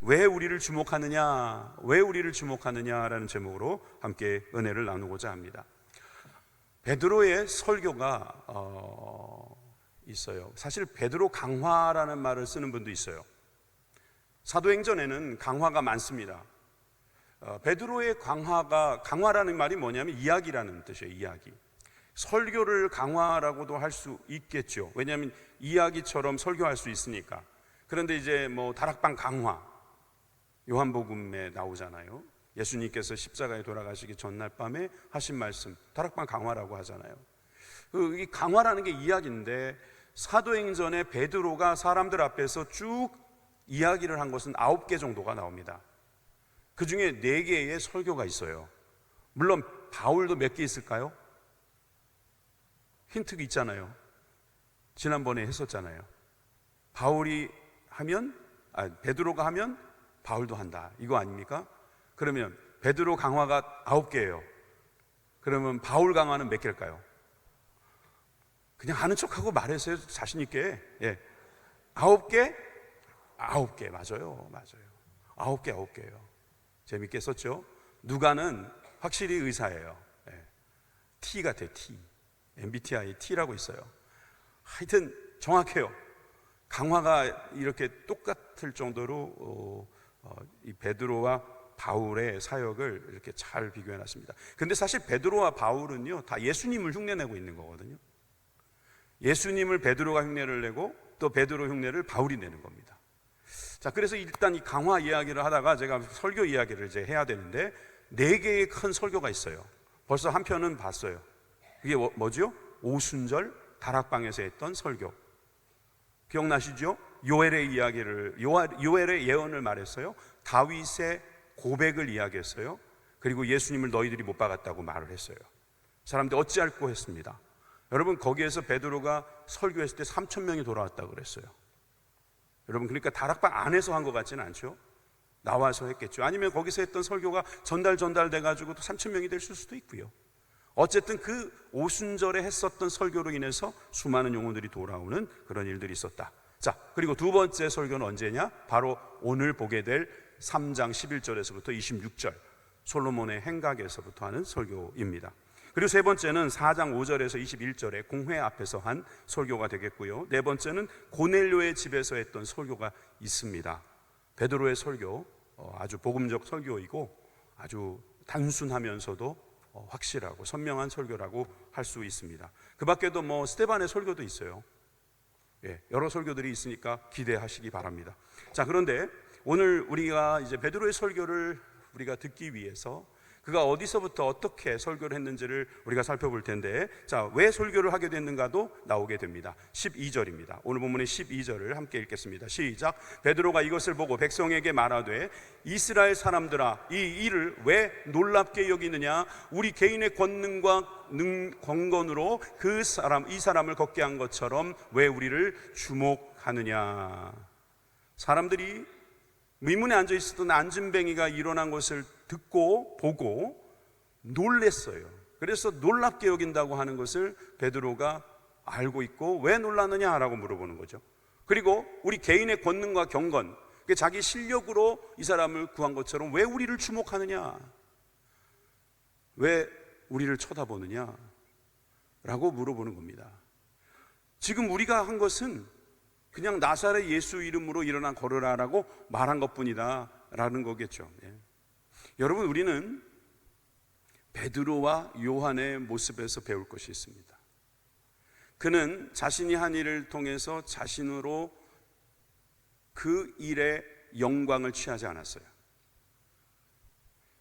왜 우리를 주목하느냐, 왜 우리를 주목하느냐라는 제목으로 함께 은혜를 나누고자 합니다. 베드로의 설교가 있어요. 사실 베드로 강화라는 말을 쓰는 분도 있어요. 사도행전에는 강화가 많습니다. 베드로의 강화라는 말이 뭐냐면 이야기라는 뜻이에요. 이야기. 설교를 강화라고도 할 수 있겠죠. 왜냐하면 이야기처럼 설교할 수 있으니까. 그런데 이제 뭐 다락방 강화, 요한복음에 나오잖아요. 예수님께서 십자가에 돌아가시기 전날 밤에 하신 말씀, 다락방 강화라고 하잖아요. 이 강화라는 게 이야기인데, 사도행전에 베드로가 사람들 앞에서 쭉 이야기를 한 것은 9개 정도가 나옵니다. 그 중에 4개의 설교가 있어요. 물론 바울도 몇 개 있을까요? 힌트가 있잖아요. 지난번에 했었잖아요. 베드로가 하면 바울도 한다, 이거 아닙니까? 그러면 베드로 강화가 9개예요. 그러면 바울 강화는 몇 개일까요? 그냥 하는 척하고 말했어요, 자신 있게. 9개? 9개, 맞아요. 9개예요. 재밌게 썼죠? 누가는 확실히 의사예요. T 같아요, T. MBTI T라고 있어요. 하여튼 정확해요. 강화가 이렇게 똑같을 정도로 이 베드로와 바울의 사역을 이렇게 잘 비교해 놨습니다. 근데 사실 베드로와 바울은요, 다 예수님을 흉내내고 있는 거거든요. 예수님을 베드로가 흉내를 내고 또 베드로 흉내를 바울이 내는 겁니다. 자, 그래서 일단 이 강화 이야기를 하다가 제가 설교 이야기를 이제 해야 되는데, 4개의 큰 설교가 있어요. 벌써 한 편은 봤어요. 그게 뭐죠? 오순절 다락방에서 했던 설교. 기억나시죠? 요엘의 예언을 말했어요. 다윗의 고백을 이야기했어요. 그리고 예수님을 너희들이 못 박았다고 말을 했어요. 사람들이 어찌할꼬 했습니다. 여러분, 거기에서 베드로가 설교했을 때 3,000명이 돌아왔다고 그랬어요. 여러분, 그러니까 다락방 안에서 한 것 같지는 않죠? 나와서 했겠죠. 아니면 거기서 했던 설교가 전달돼가지고 또 3,000명이 됐을 수도 있고요. 어쨌든 그 오순절에 했었던 설교로 인해서 수많은 영혼들이 돌아오는 그런 일들이 있었다. 자, 그리고 두 번째 설교는 언제냐? 바로 오늘 보게 될 3장 11절에서부터 26절 솔로몬의 행각에서부터 하는 설교입니다. 그리고 세 번째는 4장 5절에서 21절에 공회 앞에서 한 설교가 되겠고요. 네 번째는 고넬료의 집에서 했던 설교가 있습니다. 베드로의 설교, 아주 복음적 설교이고 아주 단순하면서도 확실하고 선명한 설교라고 할 수 있습니다. 그 밖에도 스데반의 설교도 있어요. 여러 설교들이 있으니까 기대하시기 바랍니다. 자, 그런데 오늘 우리가 이제 베드로의 설교를 우리가 듣기 위해서 그가 어디서부터 어떻게 설교를 했는지를 우리가 살펴볼 텐데, 자, 왜 설교를 하게 됐는가도 나오게 됩니다. 12절입니다. 오늘 본문의 12절을 함께 읽겠습니다. 시작. 베드로가 이것을 보고 백성에게 말하되, 이스라엘 사람들아, 이 일을 왜 놀랍게 여기느냐? 우리 개인의 권능과 권건으로 이 사람을 걷게 한 것처럼 왜 우리를 주목하느냐? 사람들이 의문에 앉아 있었던 안진뱅이가 일어난 것을 듣고 보고 놀랬어요. 그래서 놀랍게 여긴다고 하는 것을 베드로가 알고 있고, 왜 놀랐느냐라고 물어보는 거죠. 그리고 우리 개인의 권능과 경건, 자기 실력으로 이 사람을 구한 것처럼 왜 우리를 주목하느냐, 왜 우리를 쳐다보느냐 라고 물어보는 겁니다. 지금 우리가 한 것은 그냥 나사렛 예수 이름으로 일어나 걸으라라고 말한 것뿐이다 라는 거겠죠. 여러분, 우리는 베드로와 요한의 모습에서 배울 것이 있습니다. 그는 자신이 한 일을 통해서 자신으로 그 일의 영광을 취하지 않았어요.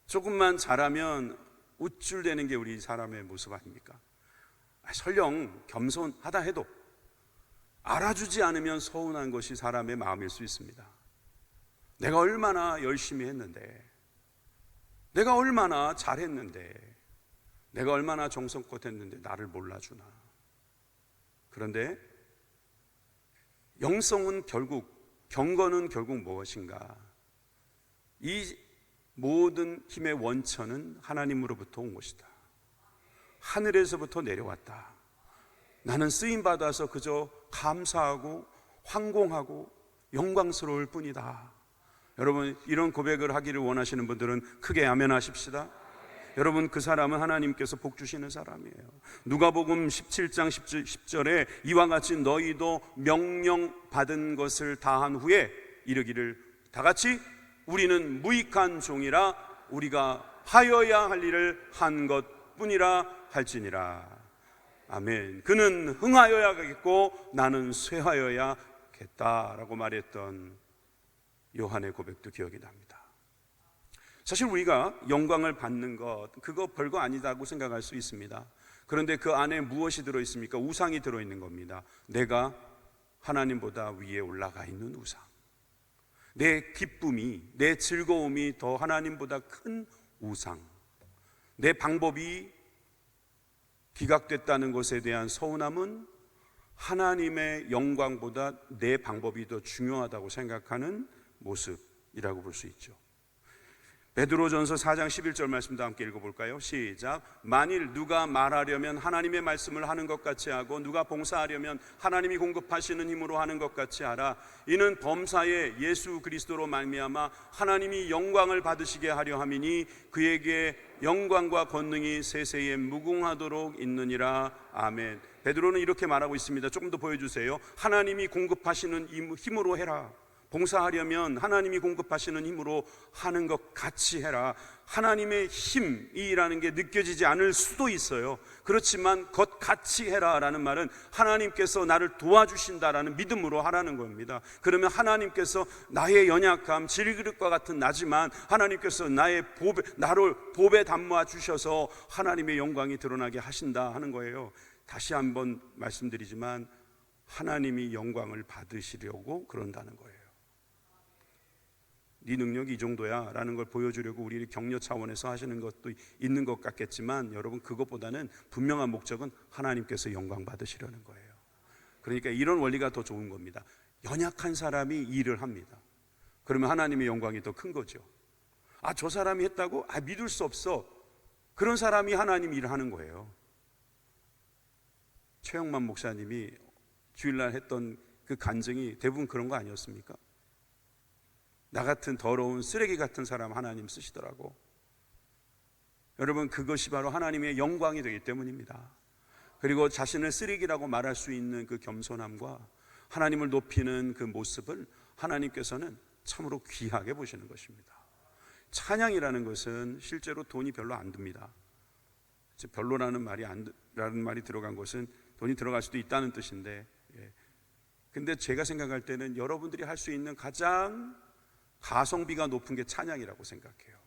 조금만 잘하면 우쭐대는 게 우리 사람의 모습 아닙니까? 설령 겸손하다 해도 알아주지 않으면 서운한 것이 사람의 마음일 수 있습니다. 내가 얼마나 열심히 했는데, 내가 얼마나 잘했는데, 내가 얼마나 정성껏 했는데 나를 몰라주나. 그런데 영성은 결국, 경건은 결국 무엇인가? 이 모든 힘의 원천은 하나님으로부터 온 것이다. 하늘에서부터 내려왔다. 나는 쓰임받아서 그저 감사하고 황공하고 영광스러울 뿐이다. 여러분, 이런 고백을 하기를 원하시는 분들은 크게 아멘 하십시다. 여러분, 그 사람은 하나님께서 복 주시는 사람이에요. 누가복음 17장 10절에 이와 같이 너희도 명령 받은 것을 다한 후에 이르기를 다 같이 우리는 무익한 종이라 우리가 하여야 할 일을 한 것뿐이라 할지니라. 아멘. 그는 흥하여야겠고 나는 쇠하여야겠다라고 말했던 요한의 고백도 기억이 납니다. 사실 우리가 영광을 받는 것, 그거 별거 아니다고 생각할 수 있습니다. 그런데 그 안에 무엇이 들어있습니까? 우상이 들어있는 겁니다. 내가 하나님보다 위에 올라가 있는 우상, 내 기쁨이, 내 즐거움이 더 하나님보다 큰 우상, 내 방법이 기각됐다는 것에 대한 서운함은 하나님의 영광보다 내 방법이 더 중요하다고 생각하는 모습이라고 볼 수 있죠. 베드로전서 4장 11절 말씀도 함께 읽어볼까요? 시작. 만일 누가 말하려면 하나님의 말씀을 하는 것 같이 하고 누가 봉사하려면 하나님이 공급하시는 힘으로 하는 것 같이 하라. 이는 범사에 예수 그리스도로 말미암아 하나님이 영광을 받으시게 하려 함이니 그에게 영광과 권능이 세세에 무궁하도록 있느니라. 아멘. 베드로는 이렇게 말하고 있습니다. 조금 더 보여주세요. 하나님이 공급하시는 힘으로 해라. 봉사하려면 하나님이 공급하시는 힘으로 하는 것 같이 해라. 하나님의 힘이라는 게 느껴지지 않을 수도 있어요. 그렇지만 것 같이 해라라는 말은 하나님께서 나를 도와주신다라는 믿음으로 하라는 겁니다. 그러면 하나님께서 나의 연약함, 질그릇과 같은 나지만 하나님께서 나를 보배 담아 주셔서 하나님의 영광이 드러나게 하신다 하는 거예요. 다시 한번 말씀드리지만 하나님이 영광을 받으시려고 그런다는 거예요. 네 능력이 이 정도야 라는 걸 보여주려고 우리 격려 차원에서 하시는 것도 있는 것 같겠지만 여러분, 그것보다는 분명한 목적은 하나님께서 영광 받으시려는 거예요. 그러니까 이런 원리가 더 좋은 겁니다. 연약한 사람이 일을 합니다. 그러면 하나님의 영광이 더 큰 거죠. 아, 저 사람이 했다고? 아, 믿을 수 없어. 그런 사람이 하나님 일을 하는 거예요. 최영만 목사님이 주일날 했던 그 간증이 대부분 그런 거 아니었습니까? 나 같은 더러운 쓰레기 같은 사람 하나님 쓰시더라고. 여러분, 그것이 바로 하나님의 영광이 되기 때문입니다. 그리고 자신을 쓰레기라고 말할 수 있는 그 겸손함과 하나님을 높이는 그 모습을 하나님께서는 참으로 귀하게 보시는 것입니다. 찬양이라는 것은 실제로 돈이 별로 안 듭니다. 별로라는 말이 들어간 것은 돈이 들어갈 수도 있다는 뜻인데, 근데 제가 생각할 때는 여러분들이 할 수 있는 가장 가성비가 높은 게 찬양이라고 생각해요.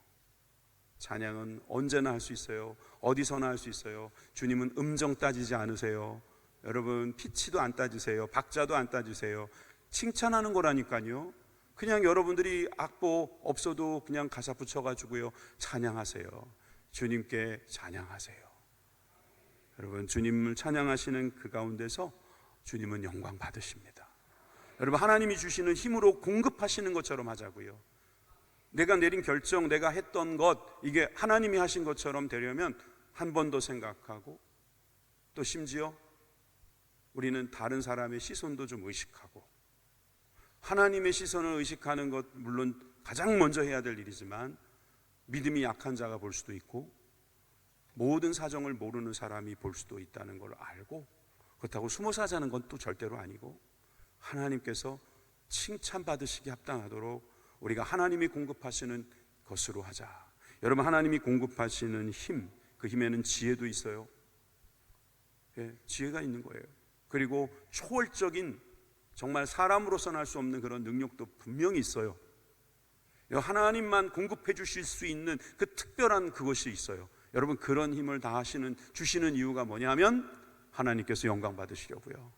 찬양은 언제나 할 수 있어요. 어디서나 할 수 있어요. 주님은 음정 따지지 않으세요. 여러분, 피치도 안 따지세요. 박자도 안 따지세요. 칭찬하는 거라니까요. 그냥 여러분들이 악보 없어도 그냥 가사 붙여가지고요, 찬양하세요. 주님께 찬양하세요. 여러분, 주님을 찬양하시는 그 가운데서 주님은 영광 받으십니다. 여러분, 하나님이 주시는 힘으로 공급하시는 것처럼 하자고요. 내가 내린 결정, 내가 했던 것, 이게 하나님이 하신 것처럼 되려면 한 번 더 생각하고, 또 심지어 우리는 다른 사람의 시선도 좀 의식하고, 하나님의 시선을 의식하는 것 물론 가장 먼저 해야 될 일이지만 믿음이 약한 자가 볼 수도 있고 모든 사정을 모르는 사람이 볼 수도 있다는 걸 알고, 그렇다고 숨어 사자는 건 또 절대로 아니고 하나님께서 칭찬받으시기 합당하도록 우리가 하나님이 공급하시는 것으로 하자. 여러분, 하나님이 공급하시는 힘, 그 힘에는 지혜도 있어요. 지혜가 있는 거예요. 그리고 초월적인, 정말 사람으로서는 할 수 없는 그런 능력도 분명히 있어요. 하나님만 공급해 주실 수 있는 그 특별한 그것이 있어요. 여러분, 그런 힘을 다 주시는 이유가 뭐냐면 하나님께서 영광 받으시려고요.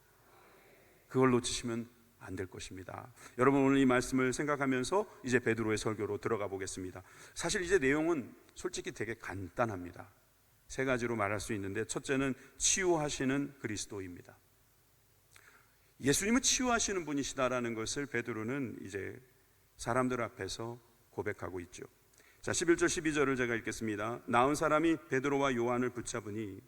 그걸 놓치시면 안 될 것입니다. 여러분, 오늘 이 말씀을 생각하면서 이제 베드로의 설교로 들어가 보겠습니다. 사실 이제 내용은 솔직히 되게 간단합니다. 세 가지로 말할 수 있는데, 첫째는 치유하시는 그리스도입니다. 예수님은 치유하시는 분이시다라는 것을 베드로는 이제 사람들 앞에서 고백하고 있죠. 자, 11절 12절을 제가 읽겠습니다. 나은 사람이 베드로와 요한을 붙잡으니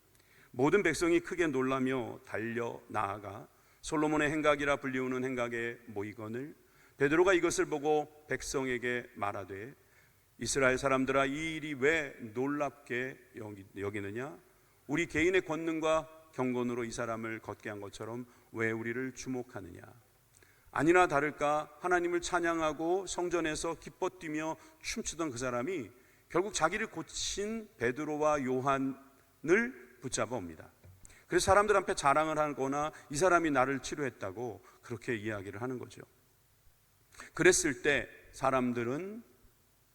모든 백성이 크게 놀라며 달려 나아가 솔로몬의 행각이라 불리우는 행각에 모이거늘 베드로가 이것을 보고 백성에게 말하되 이스라엘 사람들아, 이 일이 왜 놀랍게 여기느냐? 우리 개인의 권능과 경건으로 이 사람을 걷게 한 것처럼 왜 우리를 주목하느냐? 아니나 다를까 하나님을 찬양하고 성전에서 기뻐 뛰며 춤추던 그 사람이 결국 자기를 고친 베드로와 요한을 붙잡아 옵니다. 그래서 사람들 앞에 자랑을 하거나 이 사람이 나를 치료했다고 그렇게 이야기를 하는 거죠. 그랬을 때 사람들은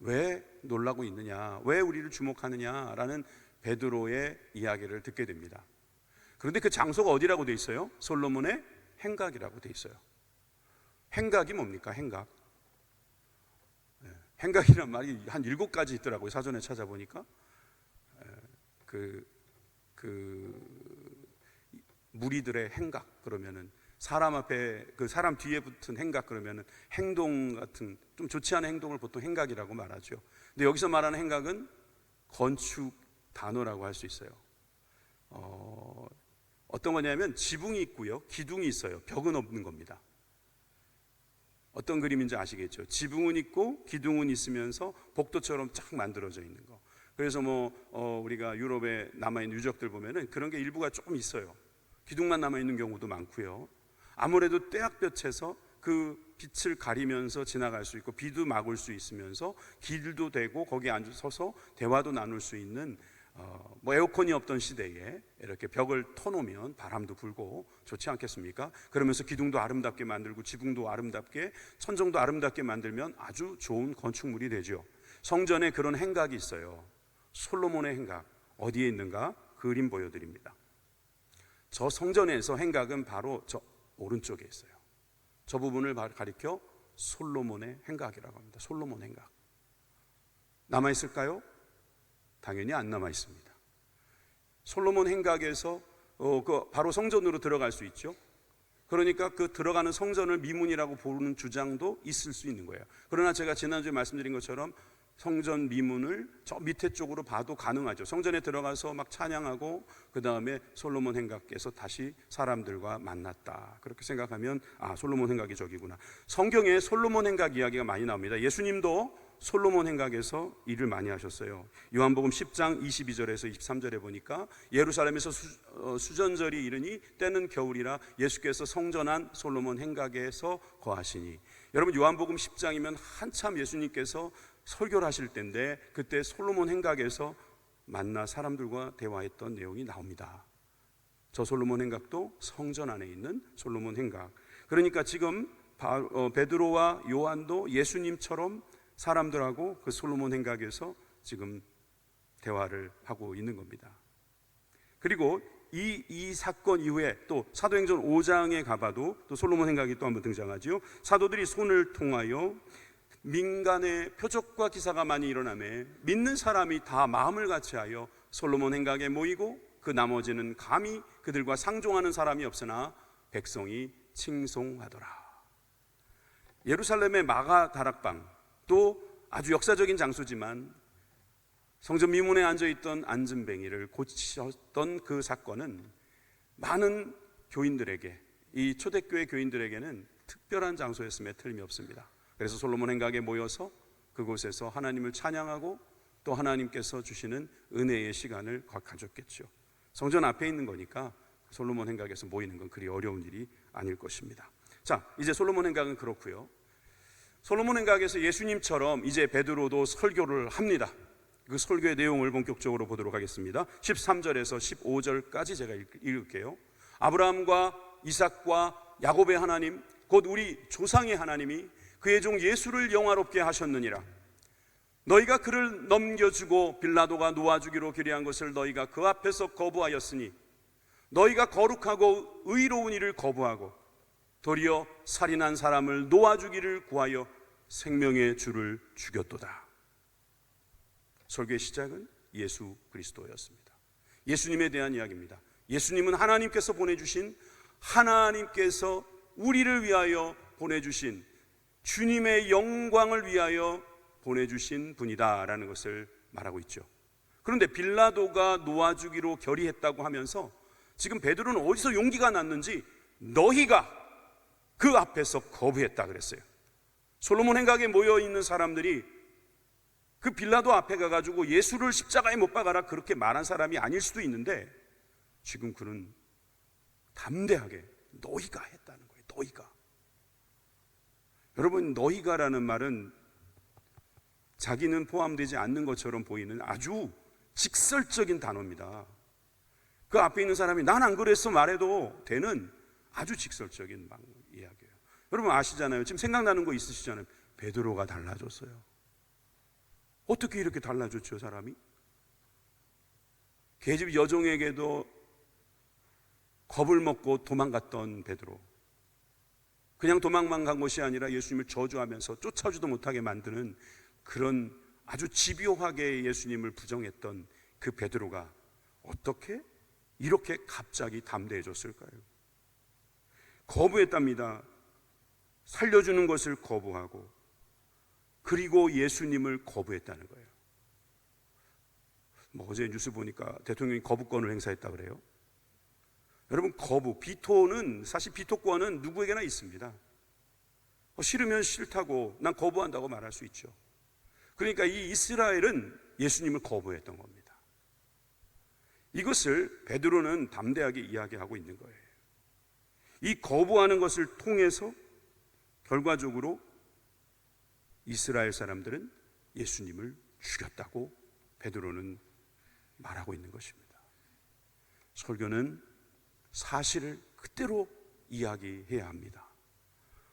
왜 놀라고 있느냐, 왜 우리를 주목하느냐라는 베드로의 이야기를 듣게 됩니다. 그런데 그 장소가 어디라고 돼 있어요? 솔로몬의 행각이라고 돼 있어요. 행각이 뭡니까? 행각. 행각이란 말이 한 7가지 있더라고요. 사전에 찾아보니까. 무리들의 행각 그러면은 사람 앞에 그 사람 뒤에 붙은 행각 그러면은 행동 같은 좀 좋지 않은 행동을 보통 행각이라고 말하죠. 근데 여기서 말하는 행각은 건축 단어라고 할 수 있어요. 어떤 거냐면 지붕이 있고요, 기둥이 있어요. 벽은 없는 겁니다. 어떤 그림인지 아시겠죠? 지붕은 있고 기둥은 있으면서 복도처럼 쫙 만들어져 있는 거. 그래서 우리가 유럽에 남아있는 유적들 보면은 그런 게 일부가 조금 있어요. 기둥만 남아있는 경우도 많고요. 아무래도 떼약볕에서 그 빛을 가리면서 지나갈 수 있고 비도 막을 수 있으면서 길도 되고 거기에 앉아서서 대화도 나눌 수 있는 에어컨이 없던 시대에 이렇게 벽을 터놓으면 바람도 불고 좋지 않겠습니까? 그러면서 기둥도 아름답게 만들고 지붕도 아름답게 천정도 아름답게 만들면 아주 좋은 건축물이 되죠. 성전에 그런 행각이 있어요. 솔로몬의 행각 어디에 있는가? 그림 보여드립니다. 저 성전에서 행각은 바로 저 오른쪽에 있어요. 저 부분을 가리켜 솔로몬의 행각이라고 합니다. 솔로몬 행각. 남아있을까요? 당연히 안 남아 있습니다. 솔로몬 행각에서 바로 성전으로 들어갈 수 있죠. 그러니까 그 들어가는 성전을 미문이라고 보는 주장도 있을 수 있는 거예요. 그러나 제가 지난주에 말씀드린 것처럼 성전 미문을 저 밑에 쪽으로 봐도 가능하죠. 성전에 들어가서 막 찬양하고 그 다음에 솔로몬 행각께서 다시 사람들과 만났다, 그렇게 생각하면 솔로몬 행각이 저기구나. 성경에 솔로몬 행각 이야기가 많이 나옵니다. 예수님도 솔로몬 행각에서 일을 많이 하셨어요. 요한복음 10장 22절에서 23절에 보니까 예루살렘에서 수전절이 이르니 때는 겨울이라 예수께서 성전 안 솔로몬 행각에서 거하시니. 여러분, 요한복음 10장이면 한참 예수님께서 설교를 하실 때인데 그때 솔로몬 행각에서 만나 사람들과 대화했던 내용이 나옵니다. 저 솔로몬 행각도 성전 안에 있는 솔로몬 행각. 그러니까 지금 베드로와 요한도 예수님처럼 사람들하고 그 솔로몬 행각에서 지금 대화를 하고 있는 겁니다. 그리고 이 사건 이후에 또 사도행전 5장에 가봐도 또 솔로몬 행각이 또 한번 등장하죠. 사도들이 손을 통하여 민간의 표적과 기사가 많이 일어나매 믿는 사람이 다 마음을 같이하여 솔로몬 행각에 모이고 그 나머지는 감히 그들과 상종하는 사람이 없으나 백성이 칭송하더라. 예루살렘의 마가 다락방, 또 아주 역사적인 장소지만 성전 미문에 앉아있던 앉은뱅이를 고치셨던 그 사건은 많은 교인들에게, 이 초대교회 교인들에게는 특별한 장소였음에 틀림이 없습니다. 그래서 솔로몬 행각에 모여서 그곳에서 하나님을 찬양하고 또 하나님께서 주시는 은혜의 시간을 가졌겠죠. 성전 앞에 있는 거니까 솔로몬 행각에서 모이는 건 그리 어려운 일이 아닐 것입니다. 자, 이제 솔로몬 행각은 그렇고요. 솔로몬 행각에서 예수님처럼 이제 베드로도 설교를 합니다. 그 설교의 내용을 본격적으로 보도록 하겠습니다. 13절에서 15절까지 제가 읽을게요. 아브라함과 이삭과 야곱의 하나님 곧 우리 조상의 하나님이 그의 종 예수를 영화롭게 하셨느니라. 너희가 그를 넘겨주고 빌라도가 놓아주기로 결의한 것을 너희가 그 앞에서 거부하였으니 너희가 거룩하고 의로운 일을 거부하고 도리어 살인한 사람을 놓아주기를 구하여 생명의 주를 죽였도다. 설교의 시작은 예수 그리스도였습니다. 예수님에 대한 이야기입니다. 예수님은 하나님께서 보내주신, 하나님께서 우리를 위하여 보내주신, 주님의 영광을 위하여 보내주신 분이다라는 것을 말하고 있죠. 그런데 빌라도가 놓아주기로 결의했다고 하면서 지금 베드로는 어디서 용기가 났는지 너희가 그 앞에서 거부했다 그랬어요. 솔로몬 행각에 모여 있는 사람들이 그 빌라도 앞에 가가지고 예수를 십자가에 못 박아라 그렇게 말한 사람이 아닐 수도 있는데, 지금 그는 담대하게 너희가 했다는 거예요. 너희가. 여러분, 너희가라는 말은 자기는 포함되지 않는 것처럼 보이는 아주 직설적인 단어입니다. 그 앞에 있는 사람이 난 안 그랬어 말해도 되는 아주 직설적인 이야기예요. 여러분 아시잖아요. 지금 생각나는 거 있으시잖아요. 베드로가 달라졌어요. 어떻게 이렇게 달라졌죠, 사람이? 계집 여종에게도 겁을 먹고 도망갔던 베드로, 그냥 도망만 간 것이 아니라 예수님을 저주하면서 쫓아오지도 못하게 만드는 그런 아주 집요하게 예수님을 부정했던 그 베드로가 어떻게 이렇게 갑자기 담대해졌을까요? 거부했답니다. 살려주는 것을 거부하고, 그리고 예수님을 거부했다는 거예요. 어제 뉴스 보니까 대통령이 거부권을 행사했다고 그래요. 여러분, 비토는 사실 비토권은 누구에게나 있습니다. 싫으면 싫다고, 난 거부한다고 말할 수 있죠. 그러니까 이 이스라엘은 예수님을 거부했던 겁니다. 이것을 베드로는 담대하게 이야기하고 있는 거예요. 이 거부하는 것을 통해서 결과적으로 이스라엘 사람들은 예수님을 죽였다고 베드로는 말하고 있는 것입니다. 설교는 사실을 그대로 이야기해야 합니다.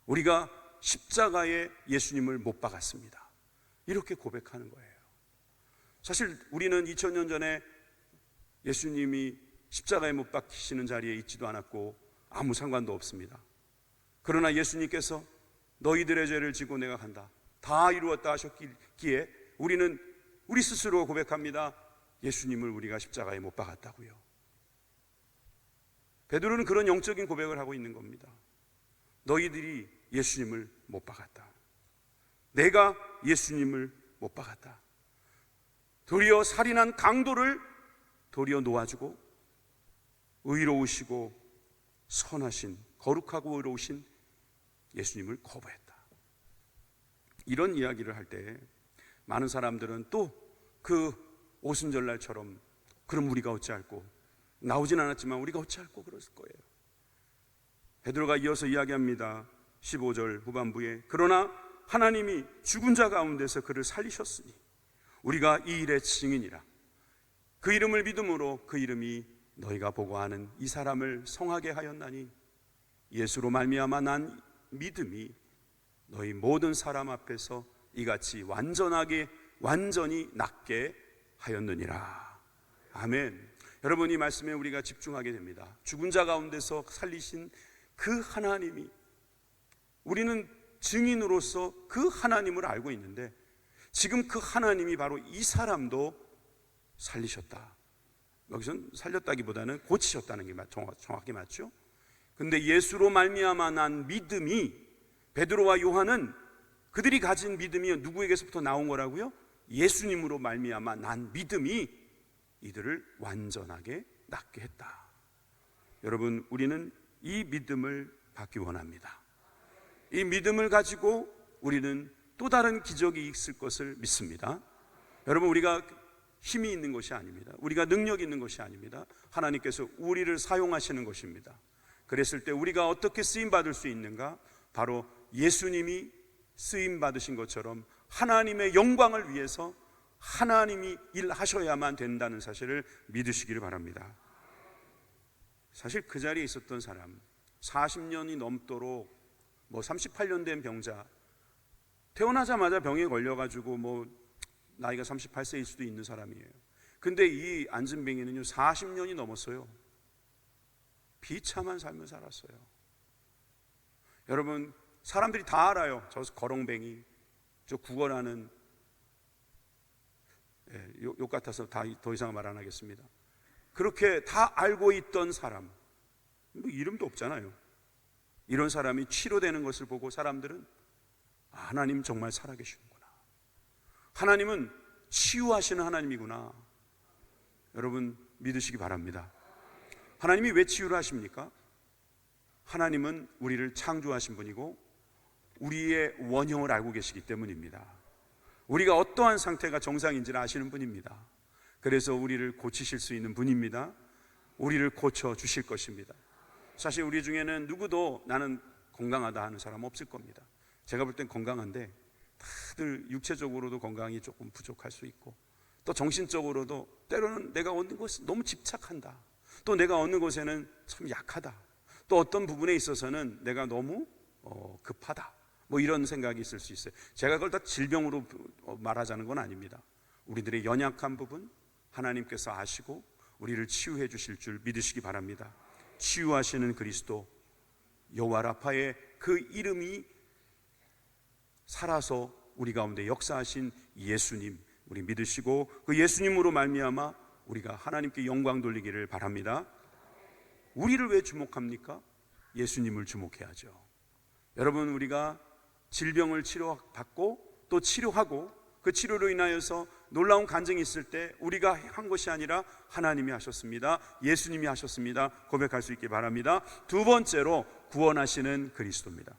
우리가 십자가에 예수님을 못 박았습니다. 이렇게 고백하는 거예요. 사실 우리는 2000년 전에 예수님이 십자가에 못 박히시는 자리에 있지도 않았고 아무 상관도 없습니다. 그러나 예수님께서 너희들의 죄를 지고 내가 간다, 다 이루었다 하셨기에 우리는 우리 스스로 고백합니다. 예수님을 우리가 십자가에 못 박았다고요. 베드로는 그런 영적인 고백을 하고 있는 겁니다. 너희들이 예수님을 못 박았다. 내가 예수님을 못 박았다. 도리어 살인한 강도를 도리어 놓아주고 의로우시고 선하신, 거룩하고 의로우신 예수님을 거부했다. 이런 이야기를 할 때 많은 사람들은 또 그 오순절날처럼 그럼 우리가 어찌할꼬, 나오진 않았지만 우리가 어찌할꼬 그랬을 거예요. 베드로가 이어서 이야기합니다. 15절 후반부에 그러나 하나님이 죽은 자 가운데서 그를 살리셨으니 우리가 이 일의 증인이라. 그 이름을 믿음으로 그 이름이 너희가 보고 아는 이 사람을 성하게 하였나니 예수로 말미암아 난 믿음이 너희 모든 사람 앞에서 이같이 완전히 낫게 하였느니라. 아멘. 여러분, 이 말씀에 우리가 집중하게 됩니다. 죽은 자 가운데서 살리신 그 하나님이, 우리는 증인으로서 그 하나님을 알고 있는데 지금 그 하나님이 바로 이 사람도 살리셨다. 여기서는 살렸다기보다는 고치셨다는 게 정확히 맞죠? 근데 예수로 말미암아 난 믿음이, 베드로와 요한은 그들이 가진 믿음이 누구에게서부터 나온 거라고요? 예수님으로 말미암아 난 믿음이 이들을 완전하게 낫게 했다. 여러분, 우리는 이 믿음을 받기 원합니다. 이 믿음을 가지고 우리는 또 다른 기적이 있을 것을 믿습니다. 여러분, 우리가 힘이 있는 것이 아닙니다. 우리가 능력이 있는 것이 아닙니다. 하나님께서 우리를 사용하시는 것입니다. 그랬을 때 우리가 어떻게 쓰임받을 수 있는가? 바로 예수님이 쓰임받으신 것처럼 하나님의 영광을 위해서 하나님이 일하셔야만 된다는 사실을 믿으시기를 바랍니다. 사실 그 자리에 있었던 사람, 40년이 넘도록 38년 된 병자, 태어나자마자 병에 걸려가지고 나이가 38세일 수도 있는 사람이에요. 근데 이 안진뱅이는요 40년이 넘었어요. 비참한 삶을 살았어요. 여러분, 사람들이 다 알아요. 저 거렁뱅이, 저 구걸하는, 욕 같아서 더 이상 말 안 하겠습니다. 그렇게 다 알고 있던 사람, 이름도 없잖아요. 이런 사람이 치료되는 것을 보고 사람들은 하나님 정말 살아계시는구나, 하나님은 치유하시는 하나님이구나, 여러분 믿으시기 바랍니다. 하나님이 왜 치유를 하십니까? 하나님은 우리를 창조하신 분이고 우리의 원형을 알고 계시기 때문입니다. 우리가 어떠한 상태가 정상인지를 아시는 분입니다. 그래서 우리를 고치실 수 있는 분입니다. 우리를 고쳐주실 것입니다. 사실 우리 중에는 누구도 나는 건강하다 하는 사람 없을 겁니다. 제가 볼 땐 건강한데 다들 육체적으로도 건강이 조금 부족할 수 있고, 또 정신적으로도 때로는 내가 얻는 것에 너무 집착한다, 또 내가 얻는 것에는 참 약하다, 또 어떤 부분에 있어서는 내가 너무 급하다, 뭐 이런 생각이 있을 수 있어요. 제가 그걸 다 질병으로 말하자는 건 아닙니다. 우리들의 연약한 부분 하나님께서 아시고 우리를 치유해 주실 줄 믿으시기 바랍니다. 치유하시는 그리스도, 여호와 라파의 그 이름이 살아서 우리 가운데 역사하신 예수님, 우리 믿으시고 그 예수님으로 말미암아 우리가 하나님께 영광 돌리기를 바랍니다. 우리를 왜 주목합니까? 예수님을 주목해야죠. 여러분, 우리가 질병을 치료받고 또 치료하고 그 치료로 인하여서 놀라운 간증이 있을 때 우리가 한 것이 아니라 하나님이 하셨습니다. 예수님이 하셨습니다. 고백할 수 있기 바랍니다. 두 번째로 구원하시는 그리스도입니다.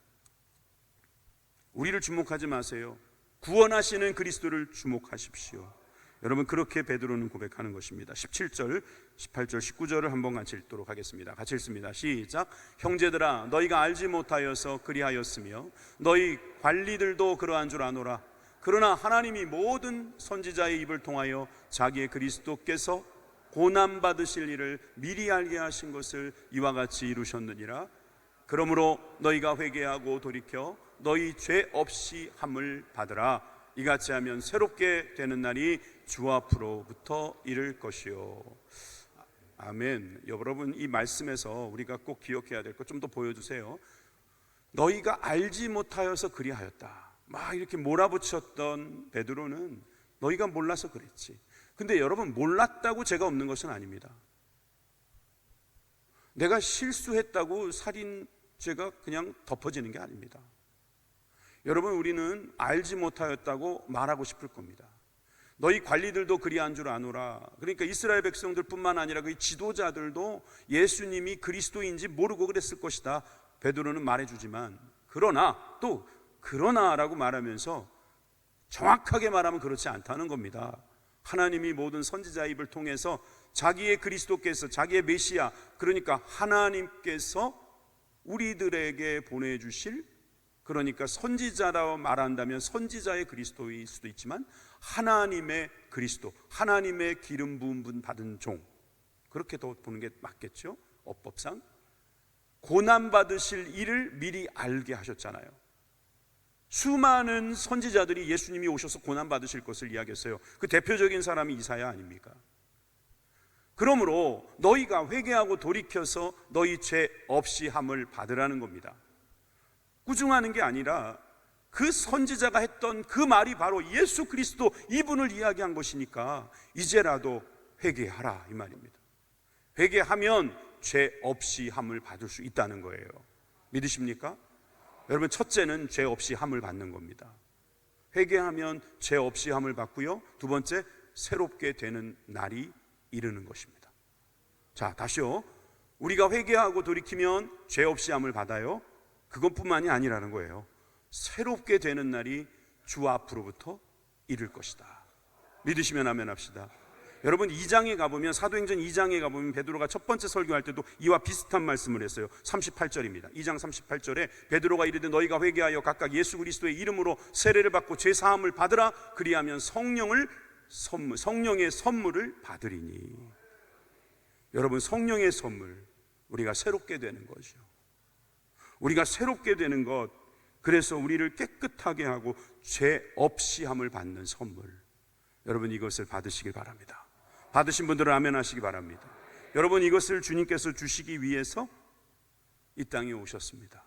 우리를 주목하지 마세요. 구원하시는 그리스도를 주목하십시오. 여러분, 그렇게 베드로는 고백하는 것입니다. 17절, 18절, 19절을 한번 같이 읽도록 하겠습니다. 같이 읽습니다. 시작. 형제들아, 너희가 알지 못하여서 그리하였으며 너희 관리들도 그러한 줄 아노라. 그러나 하나님이 모든 선지자의 입을 통하여 자기의 그리스도께서 고난받으실 일을 미리 알게 하신 것을 이와 같이 이루셨느니라. 그러므로 너희가 회개하고 돌이켜 너희 죄 없이 함을 받으라. 이같이 하면 새롭게 되는 날이 주 앞으로부터 이를 것이요. 아멘. 여러분, 이 말씀에서 우리가 꼭 기억해야 될 것 좀 더 보여주세요. 너희가 알지 못하여서 그리하였다, 막 이렇게 몰아붙였던 베드로는 너희가 몰라서 그랬지. 근데 여러분, 몰랐다고 죄가 없는 것은 아닙니다. 내가 실수했다고 살인죄가 그냥 덮어지는 게 아닙니다. 여러분, 우리는 알지 못하였다고 말하고 싶을 겁니다. 너희 관리들도 그리한 줄 아노라. 그러니까 이스라엘 백성들 뿐만 아니라 그 지도자들도 예수님이 그리스도인지 모르고 그랬을 것이다, 베드로는 말해주지만, 그러나라고 말하면서 정확하게 말하면 그렇지 않다는 겁니다. 하나님이 모든 선지자의 입을 통해서 자기의 그리스도께서, 자기의 메시아, 그러니까 하나님께서 우리들에게 보내주실, 그러니까 선지자라고 말한다면 선지자의 그리스도일 수도 있지만 하나님의 그리스도, 하나님의 기름 부음 받은 종, 그렇게 더 보는 게 맞겠죠. 어법상 고난받으실 일을 미리 알게 하셨잖아요. 수많은 선지자들이 예수님이 오셔서 고난받으실 것을 이야기했어요. 그 대표적인 사람이 이사야 아닙니까? 그러므로 너희가 회개하고 돌이켜서 너희 죄 없이 함을 받으라는 겁니다. 꾸중하는 게 아니라 그 선지자가 했던 그 말이 바로 예수 그리스도, 이분을 이야기한 것이니까 이제라도 회개하라, 이 말입니다. 회개하면 죄 없이 함을 받을 수 있다는 거예요. 믿으십니까? 여러분, 첫째는 죄 없이 함을 받는 겁니다. 회개하면 죄 없이 함을 받고요, 두 번째, 새롭게 되는 날이 이르는 것입니다. 자, 다시요. 우리가 회개하고 돌이키면 죄 없이 함을 받아요. 그것뿐만이 아니라는 거예요. 새롭게 되는 날이 주 앞으로부터 이를 것이다. 믿으시면 아멘 합시다. 여러분, 2장에 가보면, 사도행전 2장에 가보면 베드로가 첫 번째 설교할 때도 이와 비슷한 말씀을 했어요. 38절입니다. 2장 38절에 베드로가 이르되 너희가 회개하여 각각 예수 그리스도의 이름으로 세례를 받고 죄 사함을 받으라. 그리하면 성령의 선물을 받으리니. 여러분, 성령의 선물, 우리가 새롭게 되는 거죠. 우리가 새롭게 되는 것, 그래서 우리를 깨끗하게 하고 죄 없이 함을 받는 선물, 여러분 이것을 받으시길 바랍니다. 받으신 분들은 아멘 하시기 바랍니다. 여러분, 이것을 주님께서 주시기 위해서 이 땅에 오셨습니다.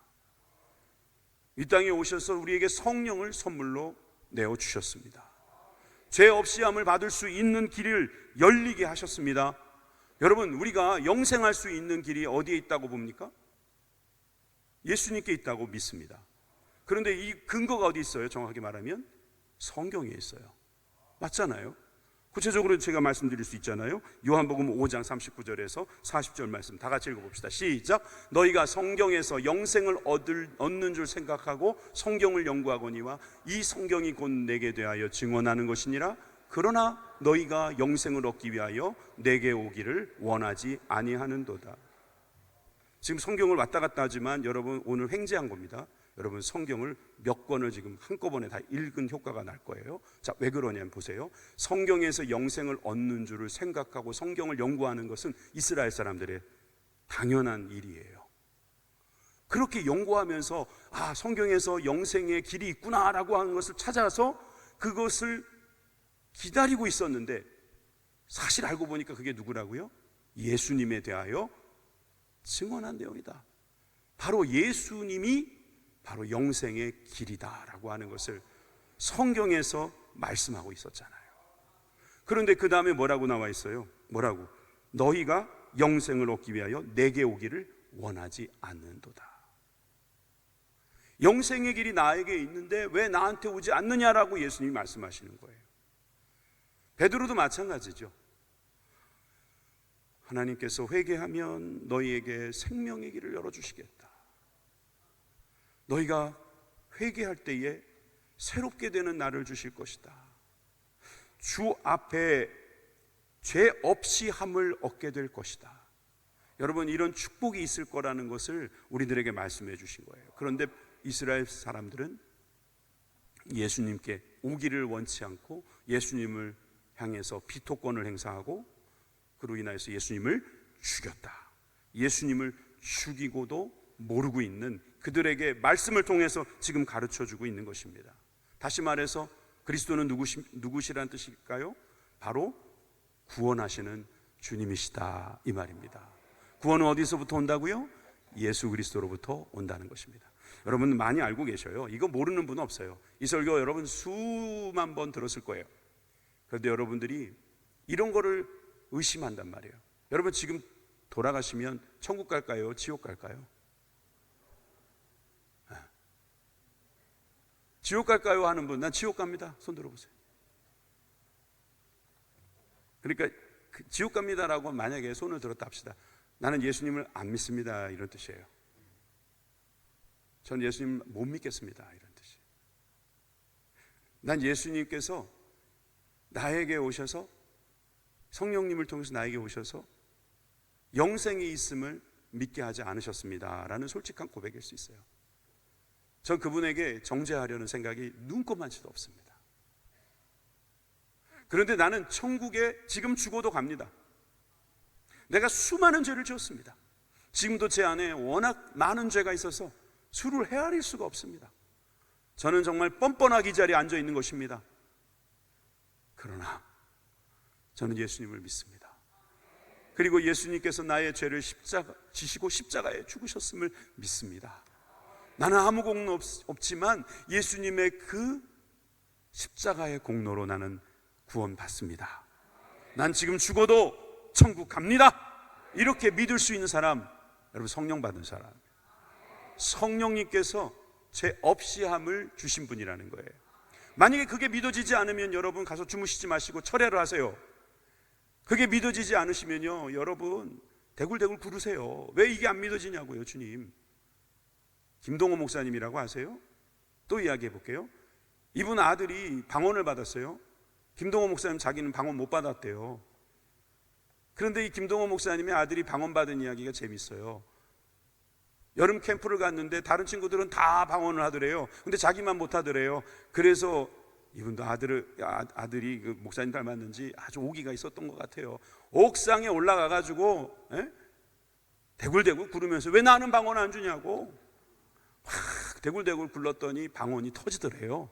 이 땅에 오셔서 우리에게 성령을 선물로 내어주셨습니다. 죄 없이 함을 받을 수 있는 길을 열리게 하셨습니다. 여러분, 우리가 영생할 수 있는 길이 어디에 있다고 봅니까? 예수님께 있다고 믿습니다. 그런데 이 근거가 어디 있어요? 정확하게 말하면 성경에 있어요. 맞잖아요. 구체적으로 제가 말씀드릴 수 있잖아요. 요한복음 5장 39절에서 40절 말씀 다 같이 읽어봅시다. 시작. 너희가 성경에서 영생을 얻는 줄 생각하고 성경을 연구하거니와 이 성경이 곧 내게 대하여 증언하는 것이니라. 그러나 너희가 영생을 얻기 위하여 내게 오기를 원하지 아니하는도다. 지금 성경을 왔다 갔다 하지만 여러분 오늘 횡재한 겁니다. 여러분 성경을 몇 권을 지금 한꺼번에 다 읽은 효과가 날 거예요. 자, 왜 그러냐면 보세요. 성경에서 영생을 얻는 줄을 생각하고 성경을 연구하는 것은 이스라엘 사람들의 당연한 일이에요. 그렇게 연구하면서 성경에서 영생의 길이 있구나라고 하는 것을 찾아서 그것을 기다리고 있었는데 사실 알고 보니까 그게 누구라고요? 예수님에 대하여 증언한 내용이다. 바로 예수님이 바로 영생의 길이다라고 하는 것을 성경에서 말씀하고 있었잖아요. 그런데 그 다음에 뭐라고 나와 있어요? 뭐라고? 너희가 영생을 얻기 위하여 내게 오기를 원하지 않는도다. 영생의 길이 나에게 있는데 왜 나한테 오지 않느냐라고 예수님이 말씀하시는 거예요. 베드로도 마찬가지죠. 하나님께서 회개하면 너희에게 생명의 길을 열어주시겠다. 너희가 회개할 때에 새롭게 되는 날을 주실 것이다. 주 앞에 죄 없이 함을 얻게 될 것이다. 여러분, 이런 축복이 있을 거라는 것을 우리들에게 말씀해 주신 거예요. 그런데 이스라엘 사람들은 예수님께 오기를 원치 않고 예수님을 향해서 비토권을 행사하고 그로 인하여서 예수님을 죽였다. 예수님을 죽이고도 모르고 있는 그들에게 말씀을 통해서 지금 가르쳐주고 있는 것입니다. 다시 말해서 그리스도는 누구시라는 뜻일까요? 바로 구원하시는 주님이시다 이 말입니다. 구원은 어디서부터 온다고요? 예수 그리스도로부터 온다는 것입니다. 여러분 많이 알고 계셔요. 이거 모르는 분은 없어요. 이 설교 여러분 수만 번 들었을 거예요. 그런데 여러분들이 이런 거를 의심한단 말이에요. 여러분 지금 돌아가시면 천국 갈까요? 지옥 갈까요? 지옥 갈까요? 하는 분, 난 지옥 갑니다. 손 들어보세요. 그러니까 지옥 갑니다라고 만약에 손을 들었다 합시다. 나는 예수님을 안 믿습니다 이런 뜻이에요. 저는 예수님 못 믿겠습니다 이런 뜻이에요. 난 예수님께서 나에게 오셔서 성령님을 통해서 나에게 오셔서 영생이 있음을 믿게 하지 않으셨습니다 라는 솔직한 고백일 수 있어요. 전 그분에게 정죄하려는 생각이 눈꼽만치도 없습니다. 그런데 나는 천국에 지금 죽어도 갑니다. 내가 수많은 죄를 지었습니다. 지금도 제 안에 워낙 많은 죄가 있어서 수를 헤아릴 수가 없습니다. 저는 정말 뻔뻔하게 이 자리에 앉아 있는 것입니다. 그러나 저는 예수님을 믿습니다. 그리고 예수님께서 나의 죄를 지시고 십자가에 죽으셨음을 믿습니다. 나는 아무 공로 없지만 예수님의 그 십자가의 공로로 나는 구원받습니다. 난 지금 죽어도 천국 갑니다. 이렇게 믿을 수 있는 사람, 여러분 성령 받은 사람, 성령님께서 죄 없이 함을 주신 분이라는 거예요. 만약에 그게 믿어지지 않으면 여러분 가서 주무시지 마시고 철회를 하세요. 그게 믿어지지 않으시면요 여러분 대굴대굴 구르세요. 왜 이게 안 믿어지냐고요. 주님, 김동호 목사님이라고 아세요? 또 이야기해 볼게요. 이분 아들이 방언을 받았어요. 김동호 목사님 자기는 방언 못 받았대요. 그런데 이 김동호 목사님의 아들이 방언 받은 이야기가 재밌어요. 여름 캠프를 갔는데 다른 친구들은 다 방언을 하더래요. 근데 자기만 못 하더래요. 그래서 이분도 아들이 그 목사님 닮았는지 아주 오기가 있었던 것 같아요. 옥상에 올라가 가지고 대굴대굴 구르면서 왜 나는 방언 안 주냐고 확 대굴대굴 굴렀더니 방언이 터지더래요.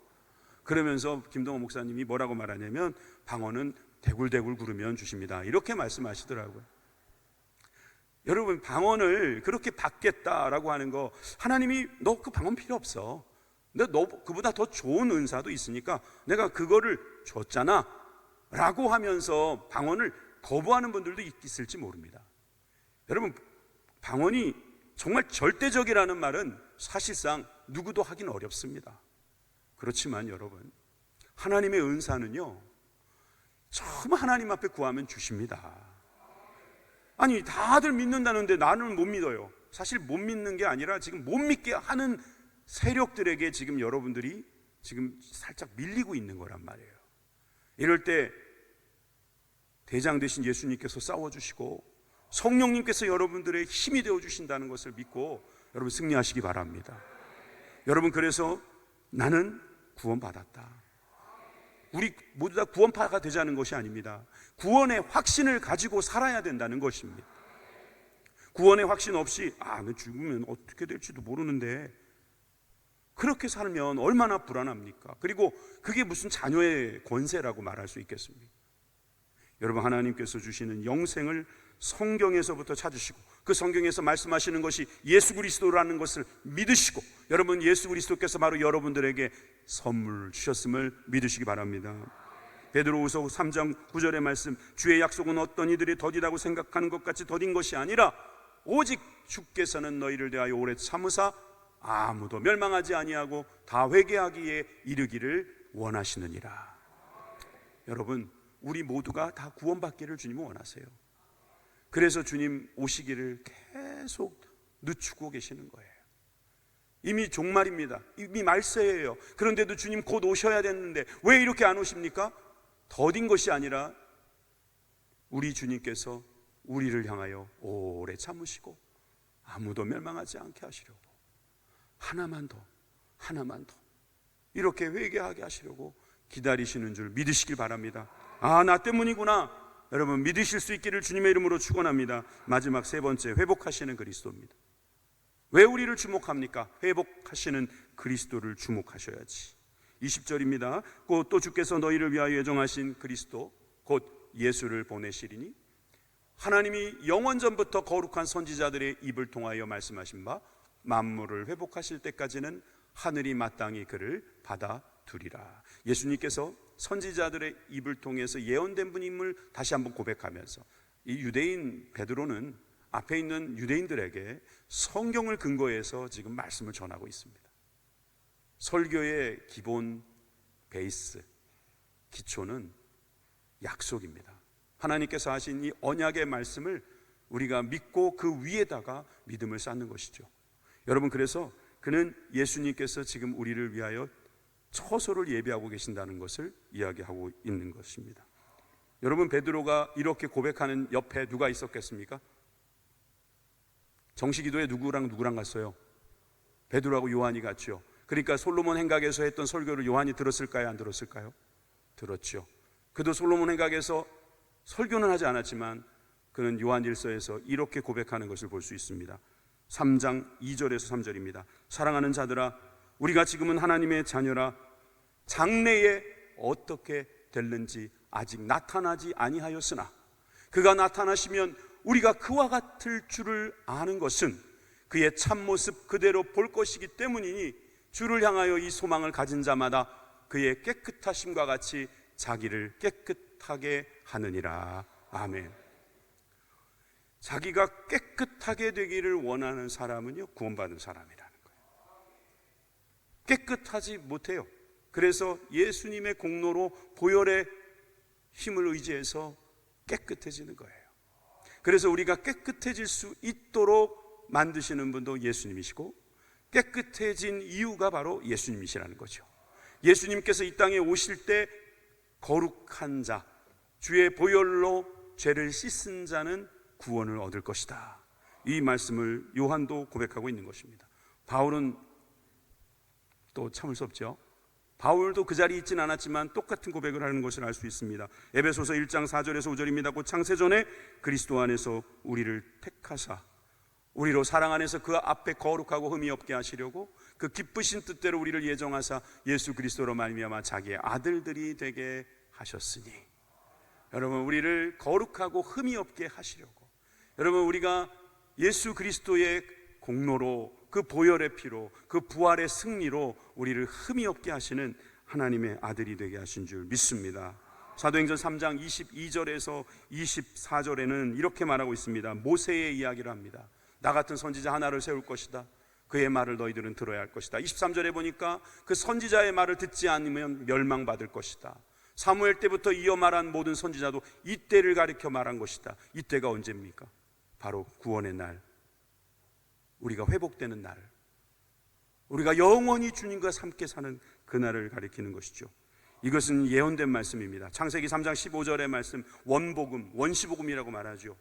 그러면서 김동호 목사님이 뭐라고 말하냐면 방언은 대굴대굴 구르면 주십니다 이렇게 말씀하시더라고요. 여러분 방언을 그렇게 받겠다라고 하는 거, 하나님이 너 그 방언 필요 없어, 너 그보다 더 좋은 은사도 있으니까 내가 그거를 줬잖아 라고 하면서 방언을 거부하는 분들도 있을지 모릅니다. 여러분 방언이 정말 절대적이라는 말은 사실상 누구도 하긴 어렵습니다. 그렇지만 여러분 하나님의 은사는요 처음 하나님 앞에 구하면 주십니다. 아니, 다들 믿는다는데 나는 못 믿어요. 사실 못 믿는 게 아니라 지금 못 믿게 하는 세력들에게 지금 여러분들이 지금 살짝 밀리고 있는 거란 말이에요. 이럴 때 대장 되신 예수님께서 싸워주시고 성령님께서 여러분들의 힘이 되어주신다는 것을 믿고 여러분 승리하시기 바랍니다. 여러분, 그래서 나는 구원받았다. 우리 모두 다 구원파가 되자는 것이 아닙니다. 구원의 확신을 가지고 살아야 된다는 것입니다. 구원의 확신 없이 나 죽으면 어떻게 될지도 모르는데, 그렇게 살면 얼마나 불안합니까? 그리고 그게 무슨 자녀의 권세라고 말할 수 있겠습니까? 여러분, 하나님께서 주시는 영생을 성경에서부터 찾으시고 그 성경에서 말씀하시는 것이 예수 그리스도라는 것을 믿으시고, 여러분 예수 그리스도께서 바로 여러분들에게 선물 주셨음을 믿으시기 바랍니다. 베드로후서 3장 9절의 말씀, 주의 약속은 어떤 이들이 더디다고 생각하는 것 같이 더딘 것이 아니라 오직 주께서는 너희를 대하여 오래 참으사 아무도 멸망하지 아니하고 다 회개하기에 이르기를 원하시느니라. 여러분, 우리 모두가 다 구원받기를 주님은 원하세요. 그래서 주님 오시기를 계속 늦추고 계시는 거예요. 이미 종말입니다. 이미 말세예요. 그런데도 주님 곧 오셔야 됐는데 왜 이렇게 안 오십니까? 더딘 것이 아니라 우리 주님께서 우리를 향하여 오래 참으시고 아무도 멸망하지 않게 하시려고 하나만 더 이렇게 회개하게 하시려고 기다리시는 줄 믿으시길 바랍니다. 나 때문이구나. 여러분, 믿으실 수 있기를 주님의 이름으로 축원합니다. 마지막 세 번째, 회복하시는 그리스도입니다. 왜 우리를 주목합니까? 회복하시는 그리스도를 주목하셔야지. 20절입니다. 곧 또 주께서 너희를 위하여 예정하신 그리스도 곧 예수를 보내시리니, 하나님이 영원전부터 거룩한 선지자들의 입을 통하여 말씀하신 바 만물을 회복하실 때까지는 하늘이 마땅히 그를 받아두리라. 예수님께서 선지자들의 입을 통해서 예언된 분임을 다시 한번 고백하면서 이 유대인 베드로는 앞에 있는 유대인들에게 성경을 근거해서 지금 말씀을 전하고 있습니다. 설교의 기본 베이스, 기초는 약속입니다. 하나님께서 하신 이 언약의 말씀을 우리가 믿고 그 위에다가 믿음을 쌓는 것이죠. 여러분, 그래서 그는 예수님께서 지금 우리를 위하여 처소를 예비하고 계신다는 것을 이야기하고 있는 것입니다. 여러분, 베드로가 이렇게 고백하는 옆에 누가 있었겠습니까? 정시기도에 누구랑 갔어요? 베드로하고 요한이 갔죠. 그러니까 솔로몬 행각에서 했던 설교를 요한이 들었을까요? 안 들었을까요? 들었죠. 그도 솔로몬 행각에서 설교는 하지 않았지만 그는 요한일서에서 이렇게 고백하는 것을 볼 수 있습니다. 3장 2절에서 3절입니다. 사랑하는 자들아, 우리가 지금은 하나님의 자녀라. 장래에 어떻게 될는지 아직 나타나지 아니하였으나 그가 나타나시면 우리가 그와 같을 줄을 아는 것은 그의 참모습 그대로 볼 것이기 때문이니 주를 향하여 이 소망을 가진 자마다 그의 깨끗하심과 같이 자기를 깨끗하게 하느니라. 아멘. 자기가 깨끗하게 되기를 원하는 사람은요, 구원받은 사람이라는 거예요. 깨끗하지 못해요. 그래서 예수님의 공로로 보혈의 힘을 의지해서 깨끗해지는 거예요. 그래서 우리가 깨끗해질 수 있도록 만드시는 분도 예수님이시고 깨끗해진 이유가 바로 예수님이시라는 거죠. 예수님께서 이 땅에 오실 때 거룩한 자, 주의 보혈로 죄를 씻은 자는 구원을 얻을 것이다. 이 말씀을 요한도 고백하고 있는 것입니다. 바울은 또 참을 수 없죠. 바울도 그 자리에 있지는 않았지만 똑같은 고백을 하는 것을 알 수 있습니다. 에베소서 1장 4절에서 5절입니다. 곧 창세전에 그리스도 안에서 우리를 택하사 우리로 사랑 안에서 그 앞에 거룩하고 흠이 없게 하시려고 그 기쁘신 뜻대로 우리를 예정하사 예수 그리스도로 말미암아 자기의 아들들이 되게 하셨으니, 여러분, 우리를 거룩하고 흠이 없게 하시려고, 여러분, 우리가 예수 그리스도의 공로로, 그 보혈의 피로, 그 부활의 승리로 우리를 흠이 없게 하시는 하나님의 아들이 되게 하신 줄 믿습니다. 사도행전 3장 22절에서 24절에는 이렇게 말하고 있습니다. 모세의 이야기를 합니다. 나 같은 선지자 하나를 세울 것이다. 그의 말을 너희들은 들어야 할 것이다. 23절에 보니까 그 선지자의 말을 듣지 않으면 멸망받을 것이다. 사무엘 때부터 이어 말한 모든 선지자도 이때를 가리켜 말한 것이다. 이때가 언제입니까? 바로 구원의 날, 우리가 회복되는 날, 우리가 영원히 주님과 함께 사는 그날을 가리키는 것이죠. 이것은 예언된 말씀입니다. 창세기 3장 15절의 말씀, 원복음, 원시복음이라고 말하죠.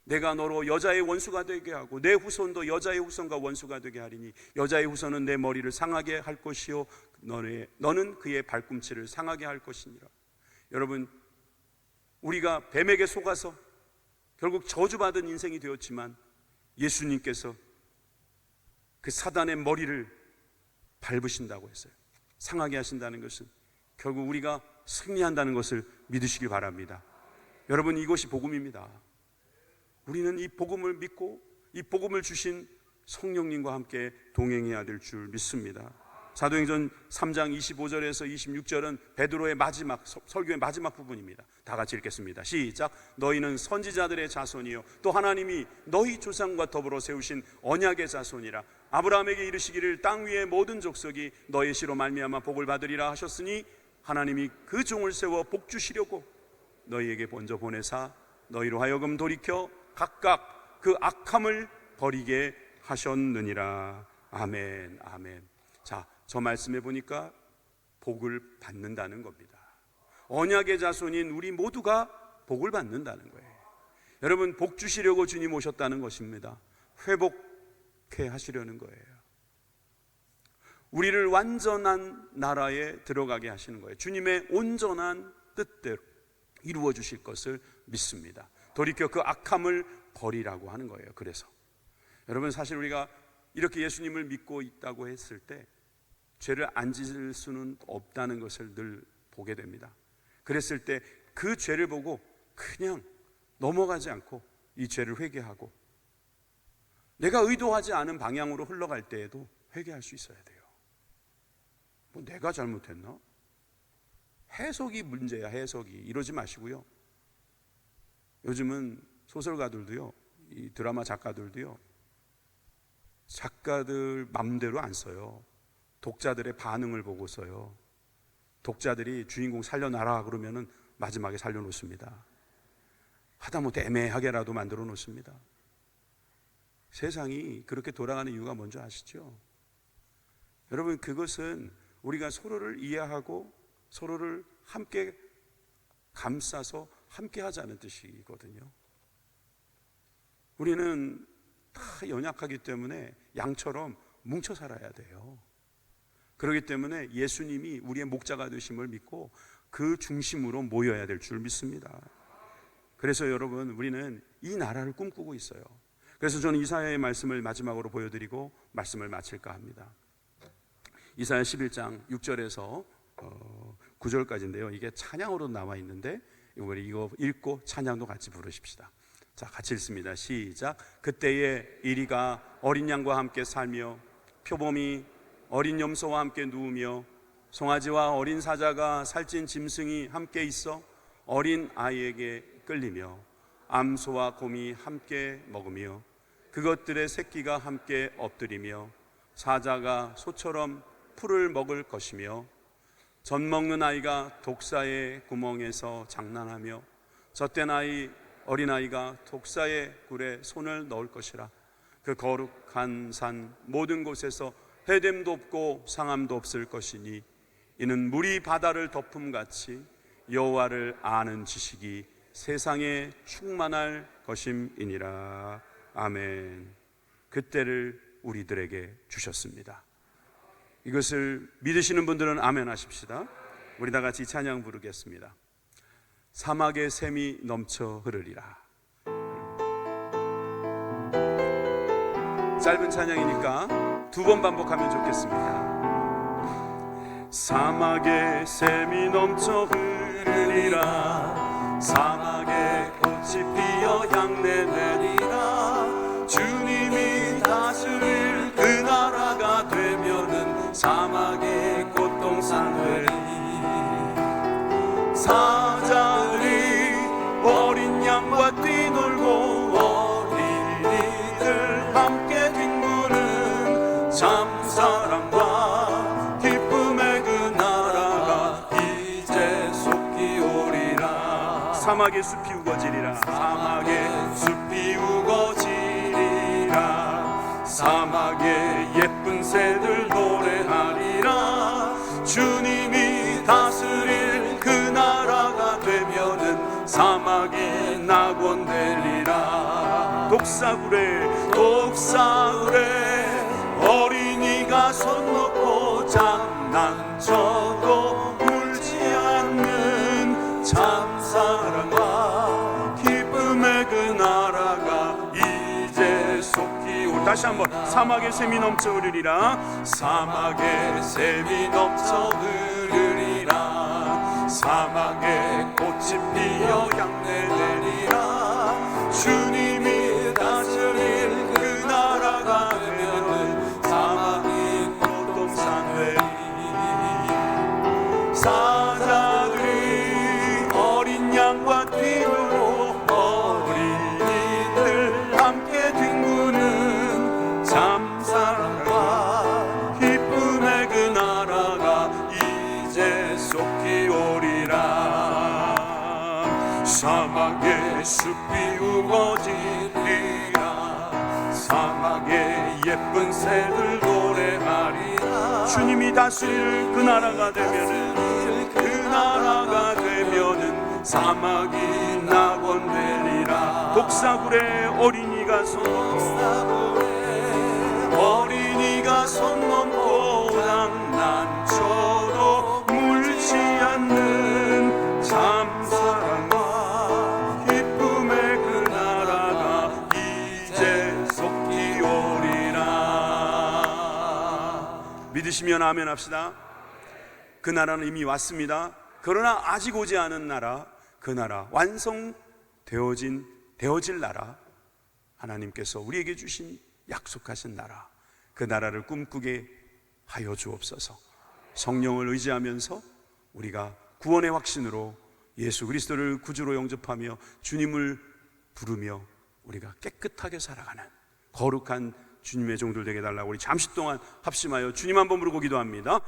내가 너로 여자의 원수가 되게 하고 내 후손도 여자의 후손과 원수가 되게 하리니 여자의 후손은 내 머리를 상하게 할 것이요 너는 그의 발꿈치를 상하게 할 것이니라. 여러분, 우리가 뱀에게 속아서 결국 저주받은 인생이 되었지만 예수님께서 그 사단의 머리를 밟으신다고 했어요. 상하게 하신다는 것은 결국 우리가 승리한다는 것을 믿으시길 바랍니다. 여러분, 이것이 복음입니다. 우리는 이 복음을 믿고 이 복음을 주신 성령님과 함께 동행해야 될 줄 믿습니다. 사도행전 3장 25절에서 26절은 베드로의 마지막 설교의 마지막 부분입니다. 다 같이 읽겠습니다. 시작. 너희는 선지자들의 자손이요 또 하나님이 너희 조상과 더불어 세우신 언약의 자손이라. 아브라함에게 이르시기를 땅 위의 모든 족속이 너희 씨로 말미암아 복을 받으리라 하셨으니 하나님이 그 종을 세워 복 주시려고 너희에게 먼저 보내사 너희로 하여금 돌이켜 각각 그 악함을 버리게 하셨느니라. 아멘, 아멘. 자, 저 말씀해 보니까 복을 받는다는 겁니다. 언약의 자손인 우리 모두가 복을 받는다는 거예요. 여러분, 복 주시려고 주님 오셨다는 것입니다. 회복해 하시려는 거예요. 우리를 완전한 나라에 들어가게 하시는 거예요. 주님의 온전한 뜻대로 이루어 주실 것을 믿습니다. 돌이켜 그 악함을 버리라고 하는 거예요. 그래서 여러분, 사실 우리가 이렇게 예수님을 믿고 있다고 했을 때 죄를 안 짓을 수는 없다는 것을 늘 보게 됩니다. 그랬을 때 그 죄를 보고 그냥 넘어가지 않고 이 죄를 회개하고 내가 의도하지 않은 방향으로 흘러갈 때에도 회개할 수 있어야 돼요. 뭐 내가 잘못했나? 해석이 문제야. 해석이. 이러지 마시고요. 요즘은 소설가들도요, 이 드라마 작가들도요, 작가들 맘대로 안 써요. 독자들의 반응을 보고 써요. 독자들이 주인공 살려놔라 그러면은 마지막에 살려놓습니다. 하다못해 애매하게라도 만들어 놓습니다. 세상이 그렇게 돌아가는 이유가 뭔지 아시죠? 여러분, 그것은 우리가 서로를 이해하고 서로를 함께 감싸서 함께 하자는 뜻이거든요. 우리는 다 연약하기 때문에 양처럼 뭉쳐 살아야 돼요. 그렇기 때문에 예수님이 우리의 목자가 되심을 믿고 그 중심으로 모여야 될 줄 믿습니다. 그래서 여러분, 우리는 이 나라를 꿈꾸고 있어요. 그래서 저는 이사야의 말씀을 마지막으로 보여드리고 말씀을 마칠까 합니다. 이사야 11장 6절에서 9절까지인데요. 이게 찬양으로 나와 있는데 우리 이거 읽고 찬양도 같이 부르십시다. 자, 같이 읽습니다. 시작. 그때에 이리가 어린 양과 함께 살며 표범이 어린 염소와 함께 누우며 송아지와 어린 사자가 살찐 짐승이 함께 있어 어린 아이에게 끌리며 암소와 곰이 함께 먹으며 그것들의 새끼가 함께 엎드리며 사자가 소처럼 풀을 먹을 것이며 젖 먹는 아이가 독사의 구멍에서 장난하며 젖된 어린아이가 독사의 굴에 손을 넣을 것이라. 그 거룩한 산 모든 곳에서 해됨도 없고 상함도 없을 것이니 이는 물이 바다를 덮음같이 여호와를 아는 지식이 세상에 충만할 것임이니라. 아멘. 그때를 우리들에게 주셨습니다. 이것을 믿으시는 분들은 아멘 하십시다. 우리 다 같이 찬양 부르겠습니다. 사막의 샘이 넘쳐 흐르리라. 짧은 찬양이니까 두 번 반복하면 좋겠습니다. 사막의 샘이 넘쳐 흐르리라. 사막에 꽃이 피어 향내 내리라. 주님이 다스릴 그 나라가 되면은 사막의 꽃동산 되리. 사자들이 어린 양과 뛰놀고 어린이들 함께 뒹구는 참사랑과 기쁨의 그 나라가 이제 사막의 숲이 우거지리라. 사막의 숲이 우거지리라. 사막의 예쁜 새들 노래하리라. 주님이 다스릴 그 나라가 되면은 사막이 낙원되리라. 독사굴에 어린이가 손 놓고 장난쳐도 울지 않는 참사랑과 기쁨의 그 나라가 이제 속히 올. 다시 한번. 사막에 샘이 넘쳐 흐르리라. 사막에 샘이 넘쳐 흐르리라. 사막에 꽃이 피어 향내 내리라. 주님이 다스릴 그 나라가 되면 사막이 꽃동산 되리. 사자들이 어린 양과 뒤로 어린이들 함께 뒹구는 참사랑과 기쁨의 그 나라가 이제 속히 오리라. 사막의 숲이 우거지리라. 사막의 예쁜 새들 노래하리라. 주님이 다스릴 그 나라가 되면은 사막이 낙원되리라. 독사굴에 어린이가 손 넘고 장난쳐도 물지 않는 참사랑과 기쁨의 그 나라가 이제 속히 오리라. 믿으시면 아멘 합시다. 그 나라는 이미 왔습니다. 그러나 아직 오지 않은 나라, 그 나라, 완성되어질 나라, 하나님께서 우리에게 주신 약속하신 나라, 그 나라를 꿈꾸게 하여 주옵소서. 성령을 의지하면서 우리가 구원의 확신으로 예수 그리스도를 구주로 영접하며 주님을 부르며 우리가 깨끗하게 살아가는 거룩한 주님의 종들 되게 달라고 우리 잠시 동안 합심하여 주님 한번 부르고 기도합니다.